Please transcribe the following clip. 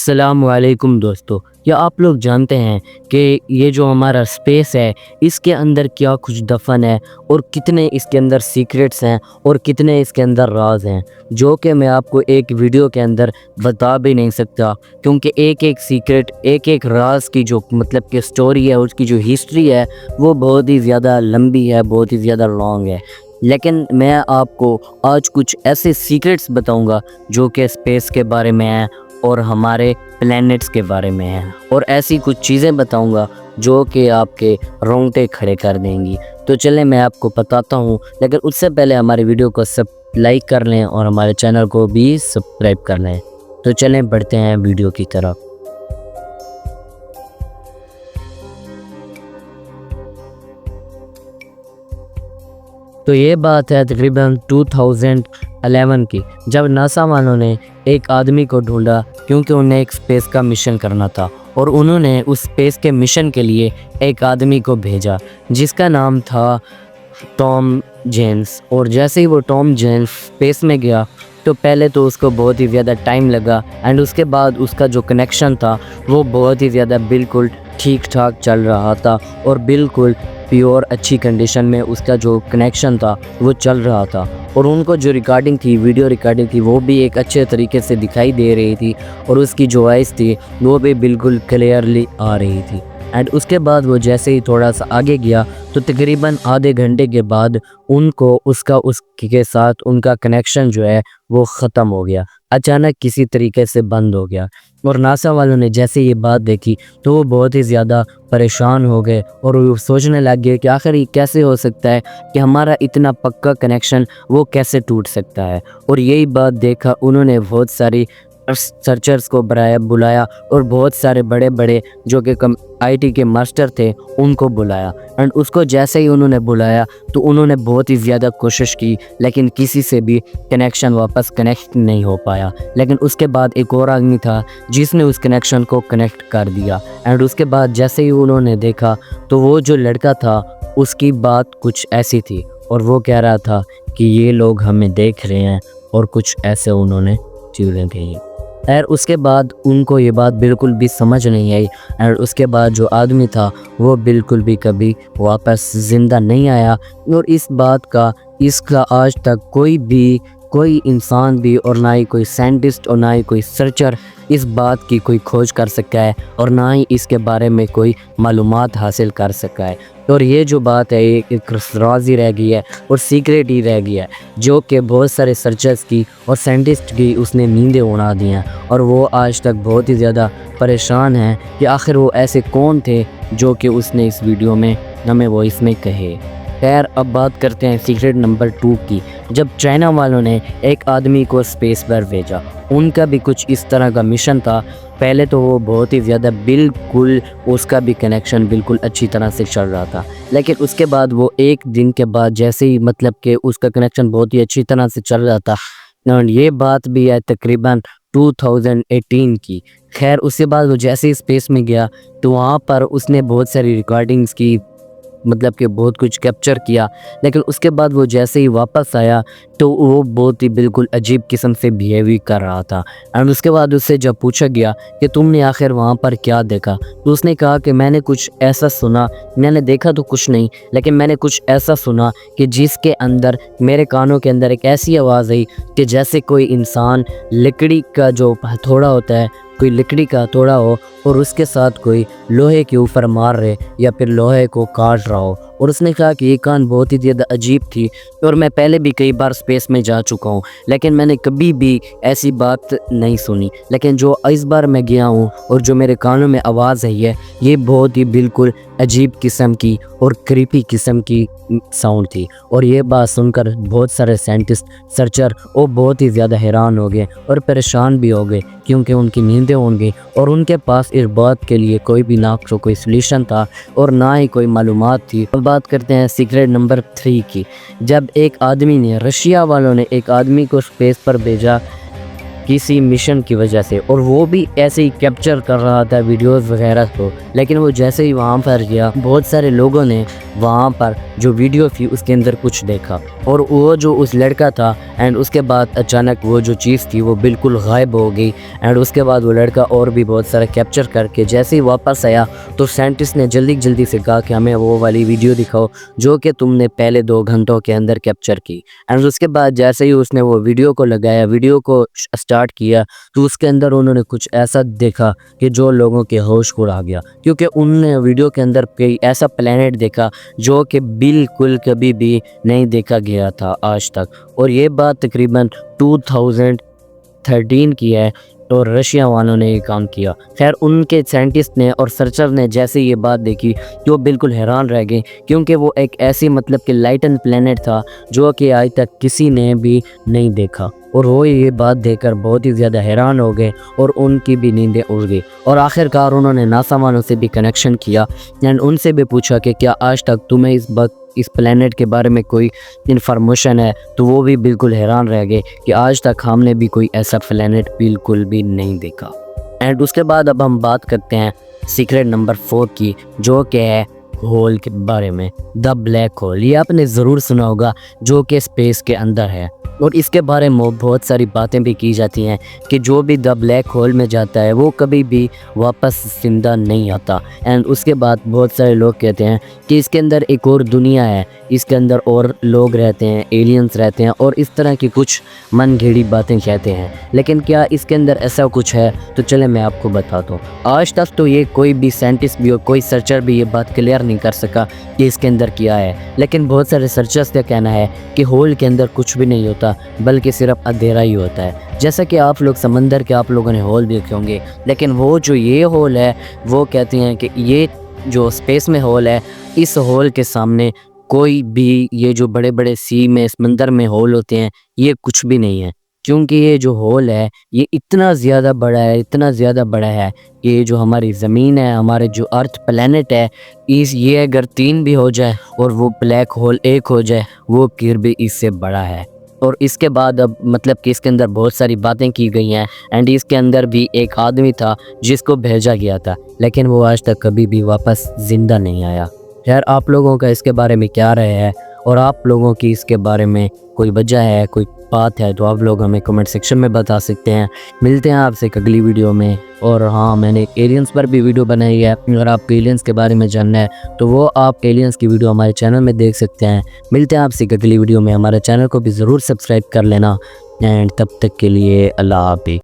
السلام علیکم دوستو، کیا آپ لوگ جانتے ہیں کہ یہ جو ہمارا اسپیس ہے اس کے اندر کیا کچھ دفن ہے اور کتنے اس کے اندر سیکریٹس ہیں اور کتنے اس کے اندر راز ہیں، جو کہ میں آپ کو ایک ویڈیو کے اندر بتا بھی نہیں سکتا، کیونکہ ایک ایک سیکریٹ، ایک ایک راز کی جو کہ سٹوری ہے، اس کی جو ہسٹری ہے وہ بہت ہی زیادہ لمبی ہے، بہت ہی زیادہ لانگ ہے۔ لیکن میں آپ کو آج کچھ ایسے سیکریٹس بتاؤں گا جو کہ اسپیس کے بارے میں ہیں اور ہمارے پلینٹس کے بارے میں ہیں، اور ایسی کچھ چیزیں بتاؤں گا جو کہ آپ کے رونگٹے کھڑے کر دیں گی۔ تو چلیں میں آپ کو بتاتا ہوں، لیکن اس سے پہلے ہماری ویڈیو کو لائک کر لیں اور ہمارے چینل کو بھی سبسکرائب کر لیں۔ تو چلیں بڑھتے ہیں ویڈیو کی طرف۔ تو یہ بات ہے تقریباً 2011 کی، جب ناسا والوں نے ایک آدمی کو ڈھونڈا کیونکہ انہیں ایک اسپیس کا مشن کرنا تھا، اور انہوں نے اس اسپیس کے مشن کے لیے ایک آدمی کو بھیجا جس کا نام تھا ٹام جینس۔ اور جیسے ہی وہ ٹام جینس اسپیس میں گیا تو پہلے تو اس کو بہت ہی زیادہ ٹائم لگا، اینڈ اس کے بعد اس کا جو کنیکشن تھا وہ بہت ہی زیادہ بالکل ٹھیک ٹھاک چل رہا تھا، اور بالکل پیور اچھی کنڈیشن میں اس کا جو کنیکشن تھا وہ چل رہا تھا، اور ان کو جو ریکارڈنگ تھی، ویڈیو ریکارڈنگ تھی، وہ بھی ایک اچھے طریقے سے دکھائی دے رہی تھی، اور اس کی جو وائس تھی وہ بھی بالکل کلیئرلی آ رہی تھی۔ اینڈ اس کے بعد وہ جیسے ہی تھوڑا سا آگے گیا تو تقریباً آدھے گھنٹے کے بعد ان کو اس کے ساتھ ان کا کنیکشن جو ہے وہ ختم ہو گیا، اچانک کسی طریقے سے بند ہو گیا۔ اور ناسا والوں نے جیسے یہ بات دیکھی تو وہ بہت ہی زیادہ پریشان ہو گئے، اور وہ سوچنے لگ گئے کہ آخر یہ کیسے ہو سکتا ہے کہ ہمارا اتنا پکا کنیکشن وہ کیسے ٹوٹ سکتا ہے۔ اور یہی بات دیکھا انہوں نے بہت ساری سرچرز کو بلایا، اور بہت سارے بڑے بڑے جو کہ IT کے ماسٹر تھے ان کو بلایا، اینڈ اس کو جیسے ہی انہوں نے بلایا تو انہوں نے بہت ہی زیادہ کوشش کی، لیکن کسی سے بھی کنیکشن واپس کنیکٹ نہیں ہو پایا۔ لیکن اس کے بعد ایک اور آدمی تھا جس نے اس کنیکشن کو کنیکٹ کر دیا، اینڈ اس کے بعد جیسے ہی انہوں نے دیکھا تو وہ جو لڑکا تھا اس کی بات کچھ ایسی تھی، اور وہ کہہ رہا تھا کہ یہ لوگ ہمیں دیکھ رہے ہیں، اور کچھ ایسے انہوں نے چیزیں کہی۔ خیر اس کے بعد ان کو یہ بات بالکل بھی سمجھ نہیں آئی، اور اس کے بعد جو آدمی تھا وہ بالکل بھی کبھی واپس زندہ نہیں آیا، اور اس کا آج تک کوئی انسان بھی، اور نہ ہی کوئی سائنٹسٹ اور نہ ہی کوئی سرچر اس بات کی کوئی کھوج کر سکا ہے، اور نہ ہی اس کے بارے میں کوئی معلومات حاصل کر سکا ہے۔ اور یہ جو بات ہے یہ ایک راز ہی رہ گئی ہے اور سیکریٹ ہی رہ گیا ہے، جو کہ بہت سارے سرچرز کی اور سائنٹسٹ کی اس نے نیندیں اڑا دی ہیں، اور وہ آج تک بہت ہی زیادہ پریشان ہیں کہ آخر وہ ایسے کون تھے جو کہ اس نے اس ویڈیو میں ہمیں وائس میں کہے۔ خیر اب بات کرتے ہیں سیکریٹ نمبر 2 کی۔ جب چائنا والوں نے ایک آدمی کو اسپیس پر بھیجا، ان کا بھی کچھ اس طرح کا مشن تھا۔ پہلے تو وہ بہت ہی زیادہ بالکل اس کا بھی کنیکشن بالکل اچھی طرح سے چل رہا تھا، لیکن اس کے بعد وہ ایک دن کے بعد جیسے ہی کہ اس کا کنیکشن بہت ہی اچھی طرح سے چل رہا تھا، اور یہ بات بھی ہے تقریباً 2018 کی۔ خیر اس کے بعد وہ جیسے ہی اسپیس میں گیا تو وہاں پر اس نے بہت ساری ریکارڈنگز کی، کہ بہت کچھ کیپچر کیا، لیکن اس کے بعد وہ جیسے ہی واپس آیا تو وہ بہت ہی بالکل عجیب قسم سے بیہیو کر رہا تھا۔ اور اس کے بعد اس سے جب پوچھا گیا کہ تم نے آخر وہاں پر کیا دیکھا، تو اس نے کہا کہ میں نے کچھ ایسا سنا، میں نے دیکھا تو کچھ نہیں، لیکن میں نے کچھ ایسا سنا کہ جس کے اندر میرے کانوں کے اندر ایک ایسی آواز آئی کہ جیسے کوئی انسان لکڑی کا جو ہتھوڑا ہوتا ہے، کوئی لکڑی کا ہتھوڑا ہو اور اس کے ساتھ کوئی لوہے کے اوپر مار رہے یا پھر لوہے کو کاٹ رہا ہو۔ اور اس نے کہا کہ یہ کان بہت ہی زیادہ عجیب تھی، اور میں پہلے بھی کئی بار اسپیس میں جا چکا ہوں، لیکن میں نے کبھی بھی ایسی بات نہیں سنی، لیکن جو اس بار میں گیا ہوں اور جو میرے کانوں میں آواز آئی ہے یہ بہت ہی بالکل عجیب قسم کی اور کریپی قسم کی ساؤنڈ تھی۔ اور یہ بات سن کر بہت سارے سائنٹسٹ، سرچر وہ بہت ہی زیادہ حیران ہو گئے اور پریشان بھی ہو گئے، کیونکہ ان کی نیندیں اڑ گئی، اور ان کے پاس اس بات کے لیے کوئی بھی نہ کوئی سلیوشن تھا اور نہ ہی کوئی معلومات تھی۔ اب بات کرتے ہیں سیکریٹ نمبر 3 کی۔ جب ایک آدمی نے، رشیا والوں نے ایک آدمی کو اسپیس پر بھیجا، کسی مشن کی وجہ سے، اور وہ بھی ایسے ہی کیپچر کر رہا تھا ویڈیوز وغیرہ کو، لیکن وہ جیسے ہی وہاں پر گیا بہت سارے لوگوں نے وہاں پر جو ویڈیو تھی اس کے اندر کچھ دیکھا، اور وہ جو اس لڑکا تھا اینڈ اس کے بعد اچانک وہ جو چیز تھی وہ بالکل غائب ہو گئی، اینڈ اس کے بعد وہ لڑکا اور بھی بہت سارا کیپچر کر کے جیسے ہی واپس آیا تو سائنٹسٹ نے جلدی سے کہا کہ ہمیں وہ والی ویڈیو دکھاؤ جو کہ تم نے پہلے 2 گھنٹوں کے اندر کیپچر کی، اینڈ اس کے بعد جیسے ہی اس نے وہ ویڈیو کو لگایا، ویڈیو کو سٹارٹ کیا، تو اس کے اندر انہوں نے کچھ ایسا دیکھا کہ جو لوگوں کے ہوش اڑا گیا، کیونکہ انہوں نے ویڈیو کے اندر کوئی ایسا پلینٹ دیکھا جو کہ بالکل کبھی بھی نہیں دیکھا گیا تھا آج تک، اور یہ بات تقریباً 2013 کی ہے، اور رشیا والوں نے یہ کام کیا۔ خیر ان کے سائنٹسٹ نے اور سرچر نے جیسے یہ بات دیکھی تو وہ بالکل حیران رہ گئے، کیونکہ وہ ایک ایسی مطلب کہ لائٹن پلینٹ تھا جو کہ آج تک کسی نے بھی نہیں دیکھا، اور وہ یہ بات دیکھ کر بہت ہی زیادہ حیران ہو گئے اور ان کی بھی نیندیں اڑ گئی، اور آخر کار انہوں نے ناسا والوں سے بھی کنیکشن کیا اینڈ ان سے بھی پوچھا کہ کیا آج تک تمہیں اس پلینٹ کے بارے میں کوئی انفارمیشن ہے، تو وہ بھی بالکل حیران رہ گئے کہ آج تک ہم نے بھی کوئی ایسا پلینٹ بالکل بھی نہیں دیکھا۔ اینڈ اس کے بعد اب ہم بات کرتے ہیں سیکرٹ نمبر 4 کی، جو کہ ہے ہول کے بارے میں، دا بلیک ہول۔ یہ آپ نے ضرور سنا ہوگا، جو کہ اسپیس کے اندر ہے، اور اس کے بارے میں بہت ساری باتیں بھی کی جاتی ہیں کہ جو بھی دا بلیک ہول میں جاتا ہے وہ کبھی بھی واپس زندہ نہیں آتا، اینڈ اس کے بعد بہت سارے لوگ کہتے ہیں کہ اس کے اندر ایک اور دنیا ہے، اس کے اندر اور لوگ رہتے ہیں، ایلینز رہتے ہیں، اور اس طرح کی کچھ من گھڑی باتیں کہتے ہیں، لیکن کیا اس کے اندر ایسا کچھ ہے؟ تو چلیں میں آپ کو بتاتا ہوں۔ آج تک تو یہ کوئی بھی سائنٹسٹ بھی ہو، کوئی سرچر بھی یہ بات کلیئر نہیں کر سکا کہ اس کے اندر کیا ہے، لیکن بہت سارے سرچرز کا کہنا ہے کہ ہول کے اندر کچھ بھی نہیں ہوتا بلکہ صرف اندھیرا ہی ہوتا ہے، جیسا کہ آپ لوگ سمندر کے آپ لوگوں نے ہول دیکھے ہوں گے، لیکن وہ جو یہ ہول ہے وہ کہتے ہیں کہ یہ جو اسپیس میں ہول ہے، اس ہول کے سامنے کوئی بھی یہ جو بڑے بڑے سی میں سمندر میں ہول ہوتے ہیں یہ کچھ بھی نہیں ہے، کیونکہ یہ جو ہول ہے یہ اتنا زیادہ بڑا ہے کہ یہ جو ہماری زمین ہے، ہمارے جو ارتھ پلینٹ ہے، یہ اگر 3 بھی ہو جائے اور وہ بلیک ہول 1 ہو جائے وہ پھر بھی اس سے بڑا ہے۔ اور اس کے بعد اب مطلب کہ اس کے اندر بہت ساری باتیں کی گئی ہیں، اینڈ اس کے اندر بھی ایک آدمی تھا جس کو بھیجا گیا تھا، لیکن وہ آج تک کبھی بھی واپس زندہ نہیں آیا۔ خیر آپ لوگوں کا اس کے بارے میں کیا رائے ہے، اور آپ لوگوں کی اس کے بارے میں کوئی وجہ ہے، کوئی بات ہے، تو آپ لوگ ہمیں کمنٹ سیکشن میں بتا سکتے ہیں۔ ملتے ہیں آپ سے ایک اگلی ویڈیو میں، اور ہاں میں نے ایلینز پر بھی ویڈیو بنائی ہے، اگر آپ کو ایلینز کے بارے میں جاننا ہے تو وہ آپ ایلینز کی ویڈیو ہمارے چینل میں دیکھ سکتے ہیں۔ ملتے ہیں آپ سے ایک اگلی ویڈیو میں، ہمارے چینل کو بھی ضرور سبسکرائب کر لینا، اینڈ تب تک کے لیے اللہ حافظ۔